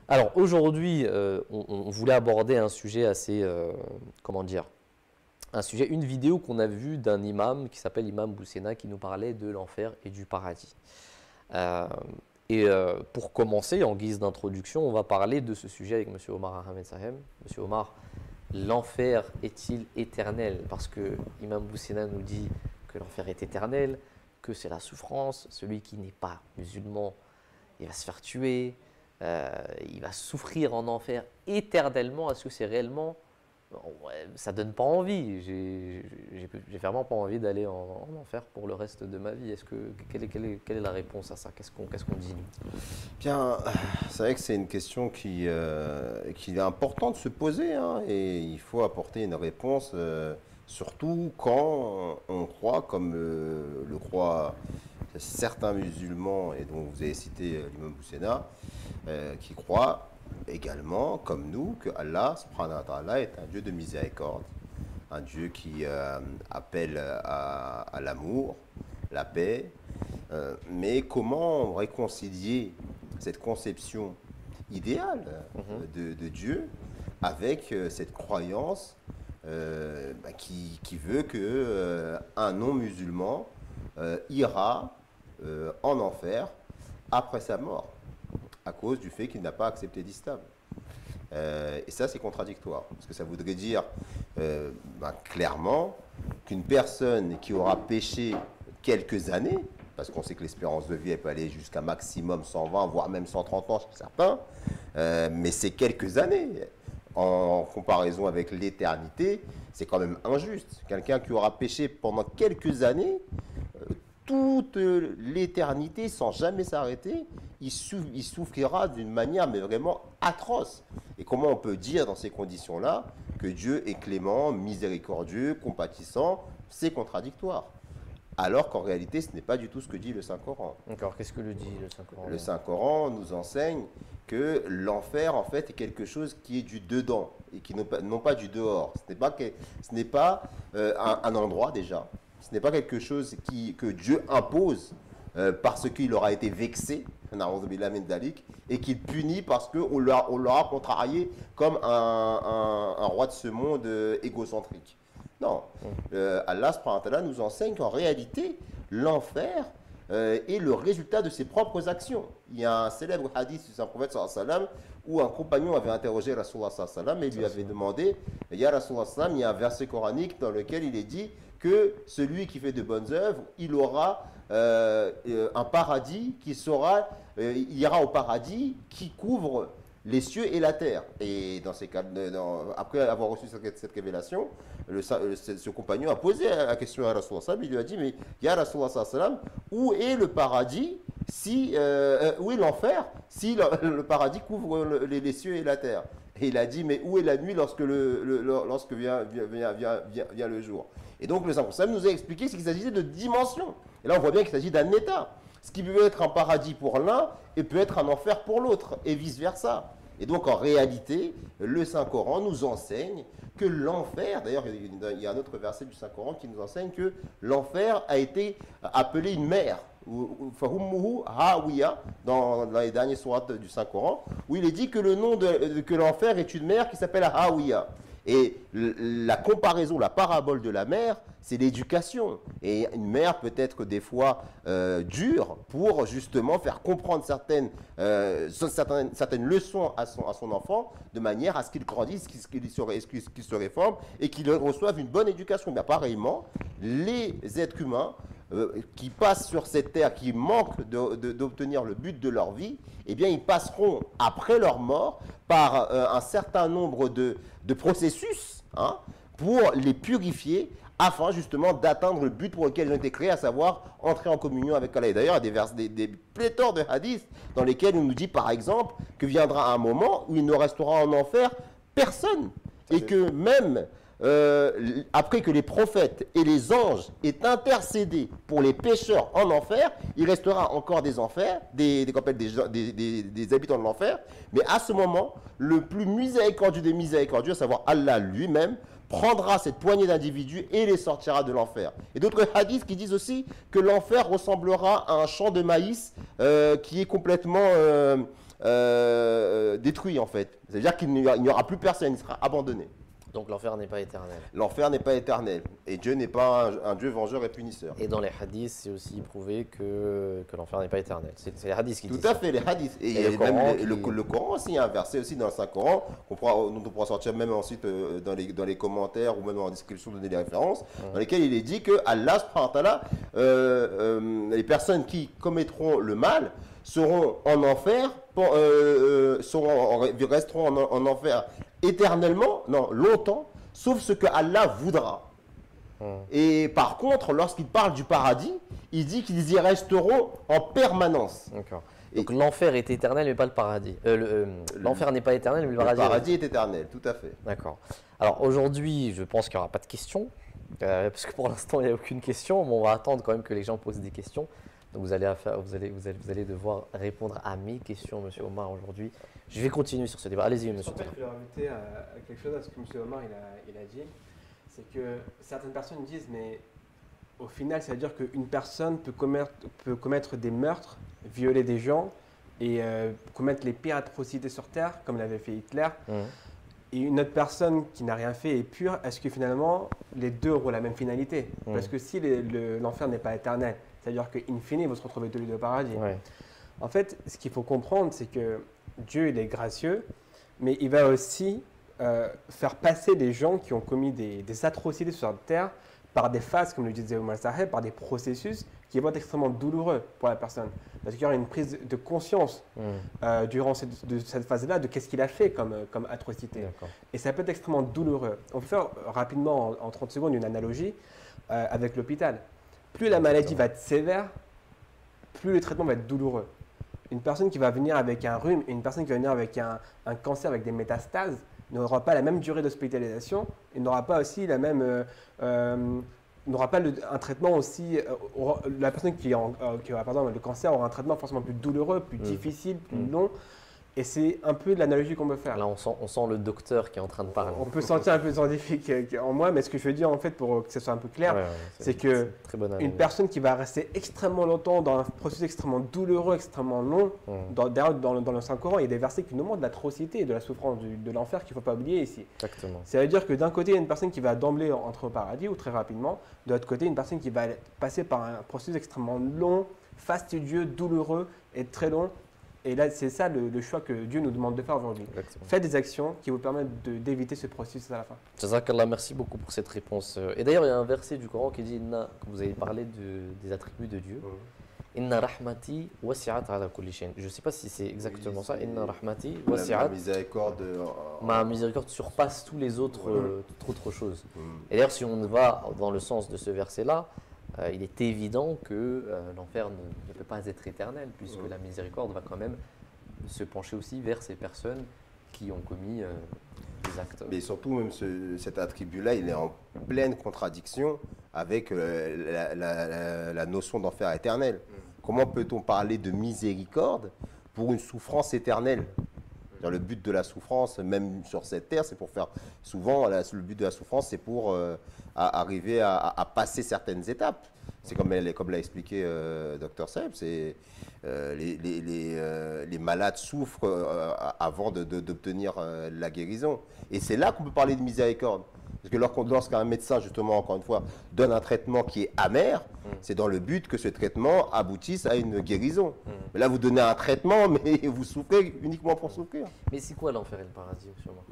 Alors aujourd'hui, on voulait aborder un sujet assez, comment dire, une vidéo qu'on a vue d'un imam qui s'appelle Imam Boussena qui nous parlait de l'enfer et du paradis. Euh, pour commencer, en guise d'introduction, on va parler de ce sujet avec M. Omar Ahmed Sahem. M. Omar, l'enfer est-il éternel? Parce que Imam Boussena nous dit que l'enfer est éternel, que c'est la souffrance, celui qui n'est pas musulman, il va se faire tuer, il va souffrir en enfer éternellement. Est-ce que c'est réellement... Ouais, ça donne pas envie. J'ai vraiment pas envie d'aller en enfer pour le reste de ma vie. Quelle est la réponse à ça? Qu'est-ce qu'on dit nous? Bien, c'est vrai que c'est une question qui est importante de se poser, hein, et il faut apporter une réponse, surtout quand on croit, comme le croient certains musulmans, et dont vous avez cité l'imam Boussena, qui croient également, comme nous, que Allah subhanahu wa ta'ala est un Dieu de miséricorde, un Dieu qui appelle à l'amour, la paix. Mais comment réconcilier cette conception idéale de Dieu avec cette croyance qui veut que un non-musulman ira en enfer après sa mort, à cause du fait qu'il n'a pas accepté l'islam. Et ça, c'est contradictoire, parce que ça voudrait dire clairement qu'une personne qui aura péché quelques années, parce qu'on sait que l'espérance de vie elle peut aller jusqu'à maximum 120, voire même 130 ans chez certains, mais c'est quelques années. En comparaison avec l'éternité, c'est quand même injuste. Quelqu'un qui aura péché pendant quelques années, toute l'éternité, sans jamais s'arrêter, il souffrira d'une manière mais vraiment atroce. Et comment on peut dire dans ces conditions-là que Dieu est clément, miséricordieux, compatissant? C'est contradictoire. Alors qu'en réalité, ce n'est pas du tout ce que dit le Saint-Coran. D'accord, qu'est-ce que le dit le Saint-Coran? Le Saint-Coran nous enseigne que l'enfer, en fait, est quelque chose qui est du dedans et qui non pas du dehors. Ce n'est pas un endroit déjà. Ce n'est pas quelque chose que Dieu impose parce qu'il aura été vexé, et qu'il punit parce qu'on l'aura contrarié comme un roi de ce monde égocentrique. Non, Allah subhanahu wa ta'ala nous enseigne qu'en réalité, l'enfer est le résultat de ses propres actions. Il y a un célèbre hadith du prophète sallallahu alayhi wa sallam où un compagnon avait interrogé Rasulullah sallallahu alayhi wa sallam et lui avait demandé, Ya Rasulullah sallallahu alayhi wa sallam, il y a un verset coranique dans lequel il est dit que celui qui fait de bonnes œuvres, il aura un paradis qui sera, il ira au paradis qui couvre les cieux et la terre. Et dans ces cas, après avoir reçu cette révélation, ce compagnon a posé la question à Rasulullah sallam, il lui a dit, mais Ya Rasulullah sallam, où est le paradis où est l'enfer si le paradis couvre les cieux et la terre? Et il a dit, mais où est la nuit lorsque vient le jour? Et donc le Saint-Conseil nous a expliqué qu'il s'agissait de dimensions. Et là on voit bien qu'il s'agit d'un état. Ce qui peut être un paradis pour l'un et peut être un enfer pour l'autre, et vice-versa. Et donc en réalité, le Saint-Coran nous enseigne que l'enfer, d'ailleurs il y a un autre verset du Saint-Coran qui nous enseigne que l'enfer a été appelé une mer, dans les derniers sourates du Saint-Coran, où il est dit que le nom que l'enfer est une mer qui s'appelle Hawiya. Et la comparaison, la parabole de la mer, c'est l'éducation. Et une mère peut être des fois dure pour justement faire comprendre certaines leçons à son enfant, de manière à ce qu'il grandisse, qu'il se réforme et qu'il reçoive une bonne éducation. Mais pareillement, les êtres humains qui passent sur cette terre, qui manquent d'obtenir le but de leur vie, eh bien, ils passeront après leur mort par un certain nombre de processus pour les purifier afin justement d'atteindre le but pour lequel ils ont été créés, à savoir entrer en communion avec Allah. Et d'ailleurs, il y a des pléthores de hadiths dans lesquels on nous dit par exemple que viendra un moment où il ne restera en enfer personne. Et que même après que les prophètes et les anges aient intercédé pour les pécheurs en enfer, il restera encore des enfers, des habitants de l'enfer. Mais à ce moment, le plus miséricordieux des miséricordieux, à savoir Allah lui-même, prendra cette poignée d'individus et les sortira de l'enfer. Et d'autres hadiths qui disent aussi que l'enfer ressemblera à un champ de maïs qui est complètement détruit en fait. C'est-à-dire qu'il n'y aura plus personne, il sera abandonné. Donc l'enfer n'est pas éternel. L'enfer n'est pas éternel et Dieu n'est pas un Dieu vengeur et punisseur. Et dans les hadiths, c'est aussi prouvé que l'enfer n'est pas éternel. C'est les hadiths qui disent Tout à ça. fait, les hadiths. Et, Et le Coran même qui- le Coran aussi, il y a un verset aussi dans le Saint-Coran dont on pourra sortir même ensuite dans les commentaires ou même en description, donner les références, dans lesquels il est dit que Allah, subhanahu wa ta'ala, les personnes qui commettront le mal seront en enfer, resteront en enfer éternellement, non, longtemps, sauf ce que Allah voudra. Et par contre, lorsqu'il parle du paradis, il dit qu'ils y resteront en permanence. D'accord. Donc l'enfer est éternel, mais pas le paradis. L'enfer n'est pas éternel, mais le Le paradis. paradis est éternel, tout à fait. D'accord. Alors aujourd'hui, je pense qu'il n'y aura pas de questions, parce que pour l'instant, il n'y a aucune question, mais on va attendre quand même que les gens posent des questions. Donc vous allez devoir répondre à mes questions, Monsieur Omar, aujourd'hui. Je vais continuer sur ce débat. Allez-y, Monsieur En fait, Tala. je voulais rajouter quelque chose à ce que M. Omar il a dit. C'est que certaines personnes disent, mais au final, ça veut dire qu'une personne peut commettre des meurtres, violer des gens et commettre les pires atrocités sur Terre, comme l'avait fait Hitler. Et une autre personne qui n'a rien fait est pure, est-ce que finalement les deux auront la même finalité? Parce que si l'enfer n'est pas éternel, c'est-à-dire qu'in fine, ils vont se retrouver tous les deux au paradis. Ouais. En fait, ce qu'il faut comprendre, c'est que Dieu, il est gracieux, mais il va aussi faire passer les gens qui ont commis des atrocités sur cette terre par des phases, comme le disait Omar Saheb, par des processus qui vont être extrêmement douloureux pour la personne. Parce qu'il y aura une prise de conscience durant cette phase-là de qu'est-ce qu'il a fait comme atrocité. D'accord. Et ça peut être extrêmement douloureux. On peut faire rapidement, en 30 secondes, une analogie avec l'hôpital. Plus la maladie va être sévère, plus le traitement va être douloureux. Une personne qui va venir avec un rhume et une personne qui va venir avec un cancer avec des métastases n'aura pas la même durée d'hospitalisation et n'aura pas aussi la même n'aura pas un traitement aussi la personne qui a par exemple le cancer aura un traitement forcément plus douloureux, plus difficile, plus long. Et c'est un peu l'analogie qu'on peut faire. Là, on sent le docteur qui est en train de parler. On peut sentir un peu scientifique en moi, mais ce que je veux dire en fait pour que ce soit un peu clair, c'est que très bonne une analyse. personne qui va rester extrêmement longtemps dans un processus extrêmement douloureux, extrêmement long, d'ailleurs dans le Saint-Coran, il y a des versets qui nous montrent de l'atrocité et de la souffrance de l'enfer qu'il ne faut pas oublier ici. Exactement. Ça veut dire que d'un côté, il y a une personne qui va d'emblée entrer au paradis ou très rapidement, de l'autre côté, une personne qui va passer par un processus extrêmement long, fastidieux, douloureux et très long. Et là, c'est ça le choix que Dieu nous demande de faire aujourd'hui. Exactement. Faites des actions qui vous permettent d'éviter ce processus à la fin. Jazakallah, merci beaucoup pour cette réponse. Et d'ailleurs, il y a un verset du Coran qui dit, quand vous avez parlé des attributs de Dieu, Inna rahmati wasi'at ala kulli shay'in. Je ne sais pas si c'est exactement ça. Inna rahmati La wasi'at. miséricorde. Ma miséricorde surpasse tous les autres, toute autre chose. Et d'ailleurs, si on va dans le sens de ce verset-là, il est évident que l'enfer ne peut pas être éternel, puisque la miséricorde va quand même se pencher aussi vers ces personnes qui ont commis des actes. Mais surtout, même cet attribut-là, il est en pleine contradiction avec la notion d'enfer éternel. Comment peut-on parler de miséricorde pour une souffrance éternelle? Le but de la souffrance, même sur cette terre, c'est pour faire. Souvent, le but de la souffrance, c'est pour arriver à passer certaines étapes. C'est comme l'a expliqué Dr Seb, les malades souffrent avant d'obtenir la guérison. Et c'est là qu'on peut parler de miséricorde. Parce que lorsqu'un médecin, justement, encore une fois, donne un traitement qui est amer, c'est dans le but que ce traitement aboutisse à une guérison. Mais là, vous donnez un traitement, mais vous souffrez uniquement pour souffrir. Mais c'est quoi l'enfer et le paradis, sûrement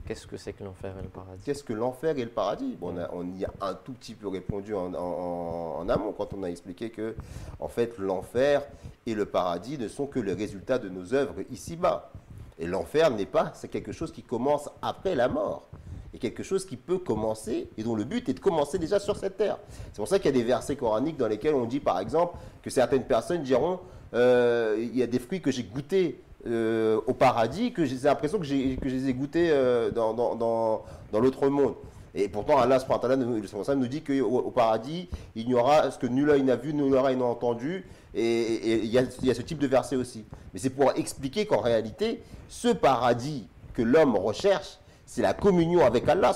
Qu'est-ce que c'est que l'enfer et le paradis? Qu'est-ce que l'enfer et le paradis? Bon, on y a un tout petit peu répondu en amont quand on a expliqué que, en fait, l'enfer et le paradis ne sont que le résultat de nos œuvres ici-bas. Et l'enfer n'est pas, c'est quelque chose qui commence après la mort. Et quelque chose qui peut commencer et dont le but est de commencer déjà sur cette terre. C'est pour ça qu'il y a des versets coraniques dans lesquels on dit, par exemple, que certaines personnes diront il y a des fruits que j'ai goûtés au paradis, que j'ai l'impression que je les ai goûtés dans l'autre monde. Et pourtant, Allah nous dit qu'au paradis, il y aura ce que nul œil n'a vu, nul oreille n'a entendu. Et il y a ce type de verset aussi. Mais c'est pour expliquer qu'en réalité, ce paradis que l'homme recherche, c'est la communion avec Allah.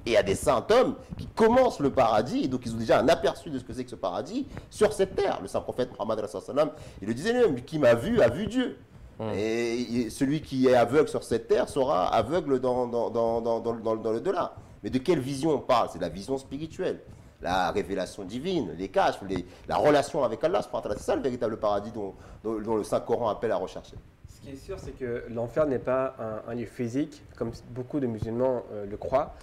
Et il y a des saints hommes qui commencent le paradis, et donc ils ont déjà un aperçu de ce que c'est que ce paradis sur cette terre. Le saint prophète Muhammad, il le disait lui-même, qui m'a vu a vu Dieu. Et celui qui est aveugle sur cette terre sera aveugle dans l'au-delà. Mais de quelle vision on parle? C'est la vision spirituelle, la révélation divine, les cachs, la relation avec Allah. C'est ça le véritable paradis dont le Saint-Coran appelle à rechercher. Ce qui est sûr, c'est que l'enfer n'est pas un lieu physique, comme beaucoup de musulmans le croient.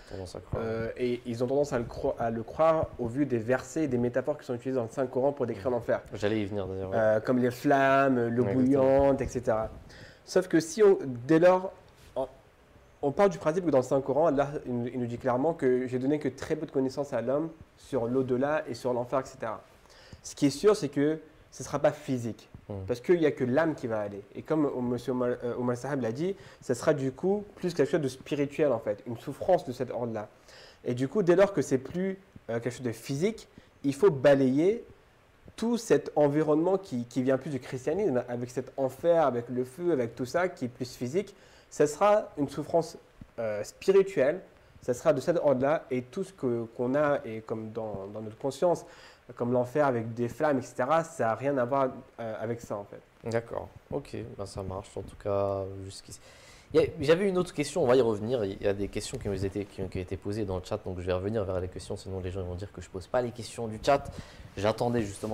Et ils ont tendance à le croire au vu des versets et des métaphores qui sont utilisés dans le Saint-Coran pour décrire l'enfer. J'allais y venir d'ailleurs. Comme les flammes, l'eau bouillante, etc. Sauf que dès lors, on part du principe que dans le Saint-Coran, Allah il nous dit clairement que j'ai donné que très peu de connaissances à l'homme sur l'au-delà et sur l'enfer, etc. Ce qui est sûr, c'est que ce ne sera pas physique. Parce qu'il n'y a que l'âme qui va aller. Et comme M. Omar Sahab l'a dit, ce sera du coup plus quelque chose de spirituel en fait, une souffrance de cet ordre-là. Et du coup, dès lors que c'est plus quelque chose de physique, il faut balayer tout cet environnement qui vient plus du christianisme, avec cet enfer, avec le feu, avec tout ça, qui est plus physique. Ce sera une souffrance spirituelle, ça sera de cet ordre-là, et tout ce qu'on a, et comme dans notre conscience, comme l'enfer avec des flammes, etc., ça n'a rien à voir avec ça en fait. D'accord, ok, ben, ça marche en tout cas jusqu'ici. J'avais une autre question, on va y revenir. Il y a des questions qui ont été posées dans le chat, donc je vais revenir vers les questions, sinon les gens vont dire que je ne pose pas les questions du chat. J'attendais justement